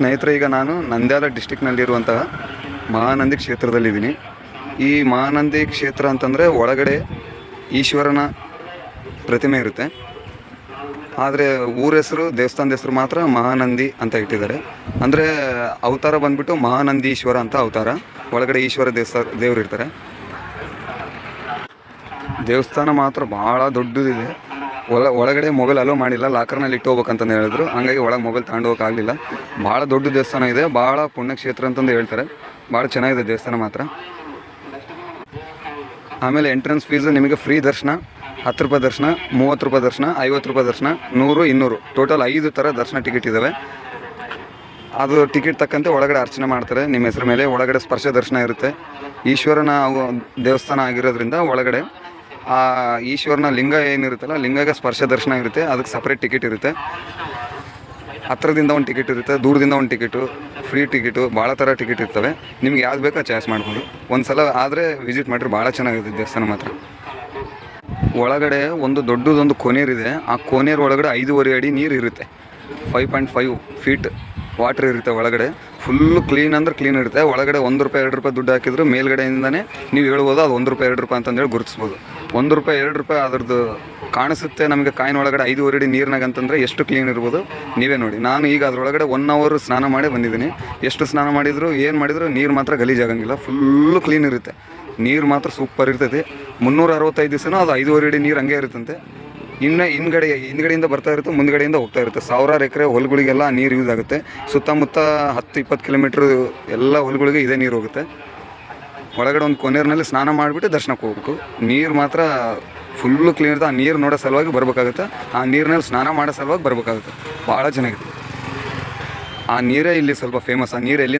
ಸ್ನೇಹಿತರೆ, ಈಗ ನಾನು ನಂದ್ಯಾಲ ಡಿಸ್ಟಿಕ್ನಲ್ಲಿರುವಂತಹ ಮಹಾನಂದಿ ಕ್ಷೇತ್ರದಲ್ಲಿದ್ದೀನಿ. ಈ ಮಹಾನಂದಿ ಕ್ಷೇತ್ರ ಅಂತಂದರೆ ಒಳಗಡೆ ಈಶ್ವರನ ಪ್ರತಿಮೆ ಇರುತ್ತೆ. ಆದರೆ ಊರ ಹೆಸರು, ದೇವಸ್ಥಾನದ ಹೆಸರು ಮಾತ್ರ ಮಹಾನಂದಿ ಅಂತ ಇಟ್ಟಿದ್ದಾರೆ. ಅಂದರೆ ಅವತಾರ ಬಂದ್ಬಿಟ್ಟು ಮಹಾನಂದೀಶ್ವರ ಅಂತ ಅವತಾರ. ಒಳಗಡೆ ಈಶ್ವರ ದೇವರು ಇರ್ತಾರೆ. ದೇವಸ್ಥಾನ ಮಾತ್ರ ಭಾಳ ದೊಡ್ಡದಿದೆ. ಒಳಗಡೆ ಮೊಬೈಲ್ ಅಲೋ ಮಾಡಿಲ್ಲ, ಲಾಕರ್ನಲ್ಲಿ ಇಟ್ಟು ಹೋಗ್ಬೇಕಂತಂದು ಹೇಳಿದ್ರು. ಹಂಗಾಗಿ ಒಳಗೆ ಮೊಬೈಲ್ ತಗೊಂಡು ಹೋಗೋಕ್ಕಾಗಲಿಲ್ಲ. ಭಾಳ ದೊಡ್ಡ ದೇವಸ್ಥಾನ ಇದೆ, ಭಾಳ ಪುಣ್ಯಕ್ಷೇತ್ರ ಅಂತಂದು ಹೇಳ್ತಾರೆ. ಭಾಳ ಚೆನ್ನಾಗಿದೆ ದೇವಸ್ಥಾನ ಮಾತ್ರ. ಆಮೇಲೆ ಎಂಟ್ರೆನ್ಸ್ ಫೀಸು ನಿಮಗೆ ಫ್ರೀ ದರ್ಶನ, 10 ರೂಪಾಯಿ ದರ್ಶನ, 30 ರೂಪಾಯಿ ದರ್ಶನ, 50 ರೂಪಾಯಿ ದರ್ಶನ, 100, 200 ಟೋಟಲ್ 5 ಥರ ದರ್ಶನ ಟಿಕೆಟ್ ಇದ್ದಾವೆ. ಅದು ಟಿಕೆಟ್ ತಕ್ಕಂತೆ ಒಳಗಡೆ ಅರ್ಚನೆ ಮಾಡ್ತಾರೆ ನಿಮ್ಮ ಹೆಸರು ಮೇಲೆ. ಒಳಗಡೆ ಸ್ಪರ್ಶ ದರ್ಶನ ಇರುತ್ತೆ. ಈಶ್ವರನ ದೇವಸ್ಥಾನ ಆಗಿರೋದ್ರಿಂದ ಒಳಗಡೆ ಆ ಈಶ್ವರನ ಲಿಂಗ ಏನಿರುತ್ತಲ್ಲ, ಲಿಂಗಗೆ ಸ್ಪರ್ಶ ದರ್ಶನ ಇರುತ್ತೆ. ಅದಕ್ಕೆ ಸಪ್ರೇಟ್ ಟಿಕೆಟ್ ಇರುತ್ತೆ. ಹತ್ರದಿಂದ ಒಂದು ಟಿಕೆಟ್ ಇರುತ್ತೆ, ದೂರದಿಂದ ಒಂದು ಟಿಕೆಟು, ಫ್ರೀ ಟಿಕೆಟು, ಭಾಳ ಥರ ಟಿಕೆಟ್ ಇರ್ತವೆ. ನಿಮ್ಗೆ ಯಾವ್ದು ಬೇಕೋ ಚಾಯ್ಸ್ ಮಾಡ್ಬೋದು. ಒಂದು ಸಲ ಆದರೆ ವಿಸಿಟ್ ಮಾಡಿರಿ, ಭಾಳ ಚೆನ್ನಾಗಿದೆ ದೇವಸ್ಥಾನ ಮಾತ್ರ. ಒಳಗಡೆ ಒಂದು ದೊಡ್ಡದೊಂದು ಕೋನೇರಿದೆ. ಆ ಕೋನೇರು ಒಳಗಡೆ 5.5 ಅಡಿ ನೀರು ಇರುತ್ತೆ. 5.5 ಫೀಟ್ ವಾಟ್ರ್ ಇರುತ್ತೆ ಒಳಗಡೆ. ಫುಲ್ಲು ಕ್ಲೀನ್ ಅಂದ್ರೆ ಕ್ಲೀನ್ ಇರುತ್ತೆ. ಒಳಗಡೆ 1 ರೂಪಾಯಿ 2 ರೂಪಾಯಿ ದುಡ್ಡು ಹಾಕಿದ್ರು ಮೇಲ್ಗಡೆಯಿಂದನೇ ನೀವು ಹೇಳ್ಬೋದು ಅದು 1 ರೂಪಾಯಿ 2 ರೂಪಾಯಿ ಅಂತಂದೇಳಿ ಗುರುತಿಸ್ಬೋದು. 1 ರೂಪಾಯಿ 2 ರೂಪಾಯಿ ಅದ್ರದ್ದು ಕಾಣಿಸುತ್ತೆ ನಮಗೆ ಕಾಯಿನ ಒಳಗಡೆ 5.5 ಅಡಿ ನೀರಿನಾಗ ಅಂತಂದರೆ ಎಷ್ಟು ಕ್ಲೀನ್ ಇರ್ಬೋದು ನೀವೇ ನೋಡಿ. ನಾನು ಈಗ ಅದರೊಳಗಡೆ 1 ಅವರ್ ಸ್ನಾನ ಮಾಡಿ ಬಂದಿದ್ದೀನಿ. ಎಷ್ಟು ಸ್ನಾನ ಮಾಡಿದ್ರು ಏನು ಮಾಡಿದ್ರು ನೀರು ಮಾತ್ರ ಗಲೀಜಾಗಂಗಿಲ್ಲ. ಫುಲ್ಲು ಕ್ಲೀನ್ ಇರುತ್ತೆ. ನೀರು ಮಾತ್ರ ಸೂಪರ್ ಇರ್ತೈತಿ. 365 ದಿವಸನೂ ಅದು 5.5 ಅಡಿ ನೀರು ಹಂಗೆ ಇರುತ್ತಂತೆ. ಇನ್ನು ಹಿಂದ್ಗಡೆಯಿಂದ ಬರ್ತಾ ಇರುತ್ತೆ, ಮುಂದ್ಗಡೆಯಿಂದ ಹೋಗ್ತಾ ಇರುತ್ತೆ. 1000 ಎಕರೆ ಹೊಲಗಳಿಗೆಲ್ಲ ನೀರು ಯೂಸ್ ಆಗುತ್ತೆ. ಸುತ್ತಮುತ್ತ 10-20 ಕಿಲೋಮೀಟ್ರ್ ಎಲ್ಲ ಹೊಲಗಳಿಗೆ ಇದೇ ನೀರು ಹೋಗುತ್ತೆ. ಒಳಗಡೆ ಒಂದು ಕೊನೇರಿನಲ್ಲಿ ಸ್ನಾನ ಮಾಡಿಬಿಟ್ಟು ದರ್ಶನಕ್ಕೆ ಹೋಗ್ಬೇಕು. ನೀರು ಮಾತ್ರ ಫುಲ್ಲು ಕ್ಲೀನ್ ಇರುತ್ತೆ. ಆ ನೀರು ನೋಡೋ ಸಲುವಾಗಿ ಬರಬೇಕಾಗುತ್ತೆ. ಆ ನೀರಿನಲ್ಲಿ ಸ್ನಾನ ಮಾಡೋ ಸಲುವಾಗಿ ಬರಬೇಕಾಗುತ್ತೆ. ಭಾಳ ಚೆನ್ನಾಗಿದೆ. ಆ ನೀರೇ ಇಲ್ಲಿ ಸ್ವಲ್ಪ ಫೇಮಸ್. ಆ ನೀರು ಎಲ್ಲಿ